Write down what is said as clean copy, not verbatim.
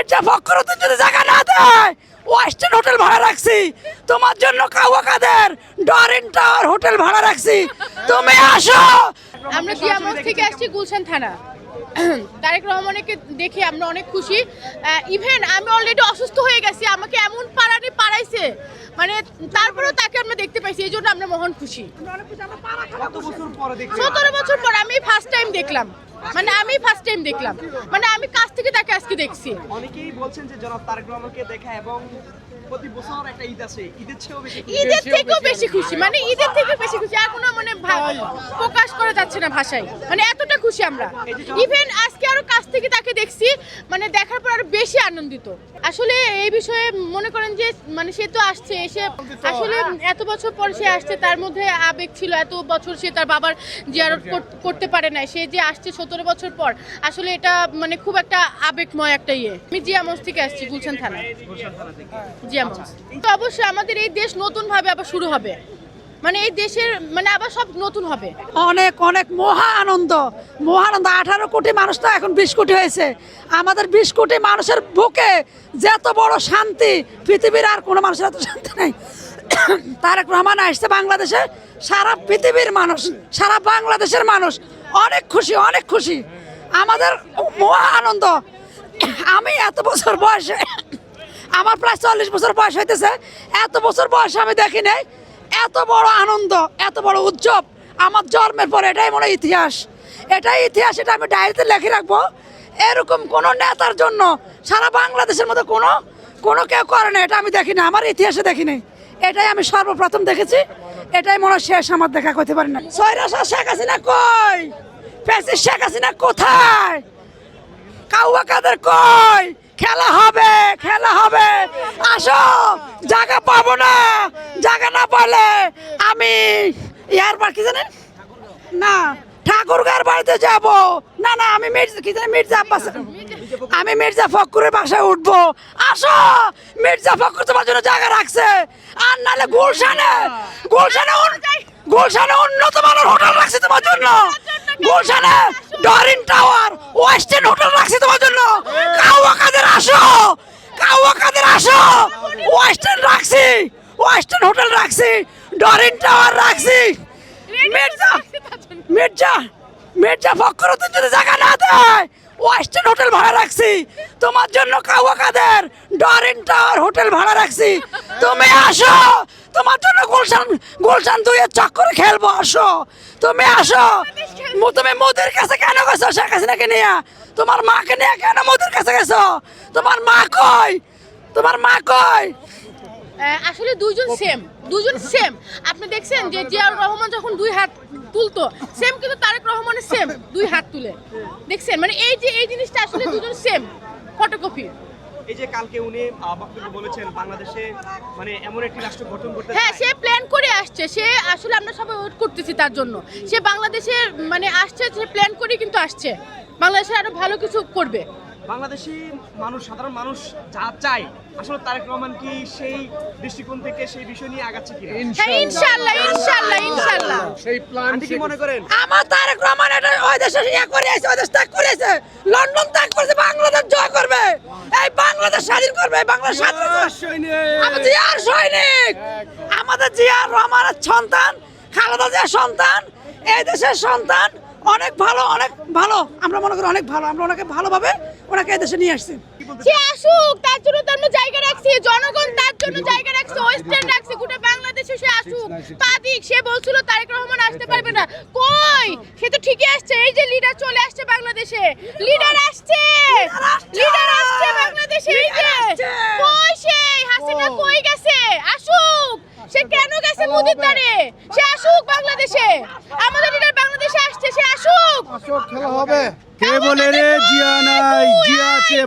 মির্জা ফখরুদ্দিন যদি জায়গা না দেয় ওয়েস্টার্ন হোটেল ভাড়া রাখছি তোমার জন্য, কাওয়া কাদের ডরিন টাওয়ার হোটেল ভাড়া রাখছি, তুমি আসো। আমরা জিয়ামঞ্চ থেকে আসছি গুলশান থানা। তারেক রহমানকে দেখে আমরা অনেক খুশি। ইভেন আমি অলরেডি অসুস্থ হয়ে গেছি, আমাকে এমন পাড়াইছে, মানে তারপরেও তাকে আমরা দেখতে পাইছি, এই জন্য আমরা মহান খুশি। 17 বছর পর আমি ফার্স্ট টাইম দেখলাম, মানে আমি কাছ থেকে তাকে আজকে দেখছি। অনেকেই বলছেন যে জনাব তারেক রহমানকে দেখা এবং প্রতি বছর একটা ঈদ আছে, ঈদের থেকেও বেশি খুশি, মানে ঈদের থেকে বেশি খুশি। আর কোনো মানে প্রকাশ করা যাচ্ছে না ভাষায়, মানে এতটা খুশি আমরা। ইভেন আজকে আরো কাছ থেকে তাকে দেখছি, মানে দেখার পর আরো বেশি আনন্দিত। আসলে এই বিষয়ে মনে করেন যে মানে সে তো আসছে, এসে আসলে এত বছর পর সে আসছে, তার মধ্যে আবেগ ছিল। এত বছর সে তার বাবার জিয়ারত করতে পারে না, সে যে আসছে 17 বছর পর, আসলে এটা মানে খুব একটা আবেগময় একটা ইয়ে। আমি জিয়ামঞ্চ থেকে আসছি গুলশান থানা। জিয়ামঞ্চ তো অবশ্যই আমাদের এই দেশ নতুন ভাবে আবার শুরু হবে, মানে এই দেশের মানে আবার সব নতুন হবে। অনেক অনেক মহা আনন্দ। 18 কোটি মানুষ তো এখন 20 কোটি হয়েছে। আমাদের 20 কোটি মানুষের বুকে যে এত বড় শান্তি, পৃথিবীর আর কোনো মানুষের এত শান্তি নাই। তারেক রহমান আসছে বাংলাদেশে, সারা পৃথিবীর মানুষ, সারা বাংলাদেশের মানুষ অনেক খুশি, অনেক খুশি। আমাদের মহা আনন্দ। আমি এত বছর বয়সে, আমার প্রায় 40 বছর বয়স হইতেছে, এত বছর বয়সে আমি দেখি নাই এত বড় আনন্দ, এত বড় উৎসব। আমার জন্মের পর এটাই মনে হয় ইতিহাস, এটাই ইতিহাস, এটা আমি ডায়েরিতে লিখে রাখবো। এরকম কোনো নেতার জন্য সারা বাংলাদেশের মধ্যে কোনো কেউ করে না, এটা আমি দেখি না, আমার ইতিহাসে দেখি নাই। এটাই আমি সর্বপ্রথম দেখেছি, এটাই মনে হয় শেষ আমার দেখা করতে পারি না। সৈরাশা শেখ হাসিনা কই, ফ্যাসিস্ট শেখ হাসিনা কোথায়, কাউয়া কাদের কই, খেলা হবে, খেলা হবে, আসো। জায়গা পাবো না, জায়গা না পালে আমি ইয়ার বার কি জানেন না, ঠাকুরগার বাড়িতে যাব না, না আমি মির্জা আব্বাস, আমি মির্জা ফখরুলের বাসায় উঠবো। আসো, মির্জা ফখরুল তোমার জন্য জায়গা রাখছে। আর নাহলে গুলশানে উন্নত মানের হোটেল রাখছে তোমার জন্য, গুলশানে ডরিন টাওয়ার ওয়েস্টার্ন হোটেল রাখছি তোমার জন্য। কাউয়া কাদের আসো, কাউয়া কাদের আসো, ওয়েস্টার্ন রাখছি, ওয়েস্টার্ন হোটেল রাখছি, ডরিন টাওয়ার রাখছি। মির্জা ফখরুদ্দিন যদি জায়গা না দেয় ওয়েস্টার্ন হোটেল ভাড়া রাখছি তোমার জন্য, কাউয়া কাদের ডরিন টাওয়ার হোটেল ভাড়া রাখছি, তুমি আসো। তোমার জন্য গুলশান 2-এর চক্করে খেলবো, আসো, তুমি আসো। তুমি মোদির কাছে কেন গেছো শেখ হাসিনাকে নিয়ে? তোমার মাকে নিয়ে কেন মোদির কাছে গেছো? তোমার মা কই, তোমার মা কই? আসলে দুজন সেম। আপনি দেখছেন যে জিয়াউর রহমান যখন 2 হাত তুলতো, সেম কিন্তু তারেক রহমানের সেম 2 হাত তুলে দেখছেন, মানে এই জিনিসটা আসলে দুজন সেম ফটোকপি। এই যে কালকে উনি বক্তব্য বলেছেন বাংলাদেশে মানে এমন একটি রাষ্ট্র গঠন করতে, হ্যাঁ সে প্ল্যান করে আসছে, সে আসলে আমরা সবাই ওয়েট করতেছি তার জন্য। সে বাংলাদেশের মানে আসছে, সে প্ল্যান করে কিন্তু আসছে, বাংলাদেশে আরো ভালো কিছু করবে। বাংলাদেশি মানুষ, সাধারণ মানুষ যা চায়, আসলে তারেক রহমান কি সেই দৃষ্টিকোণ থেকে সেই বিষয় নিয়ে আগাচ্ছে কিনা? ইনশাআল্লাহ সেই প্ল্যান কি মনে করেন? আমার তারেক রহমান এটা ওই দেশে করেছে, ওই দেশ ত্যাগ করেছে, লন্ডন ত্যাগ করেছে, বাংলাদেশ জয় করবে, এই বাংলাদেশ স্বাধীন করবে, বাংলাদেশ স্বাধীন আমাদের জিয়ার সৈনিক, আমাদের জিয়ার রহমানের সন্তান, খালেদা জিয়ার সন্তান, এই দেশের সন্তান। অনেক ভালো, অনেক ভালো, আমরা মনে করি অনেক ভালো, আমরা ওনাকে ভালোভাবে ওনাকে এই দেশে নিয়ে আসছি। সে আসুক, তার জন্য তো আমরা জায়গা রাখছি, জনগণ তার জন্য জায়গা রাখছে, ওয়েস্টার্ন রাখছে, গোটা বাংলাদেশে সে আসুক, পা দিক। সে বলছিল তারেক রহমান আসতে পারবে না, কই, সে তো ঠিকই আসছে। এই যে লিডার চলে আসছে বাংলাদেশে, লিডার আসছে বাংলাদেশে, এই যে কই সেই হাসিনা কই গেছে, আসুক। সে কেন গেছে মোদির দ্বারে, সে আসুক বাংলাদেশে, আমাদের লিডার বাংলাদেশে আসছে, সে আসুক। খেলা হবে, কে বলে রে জিয়া নাই, জিয়া আছে।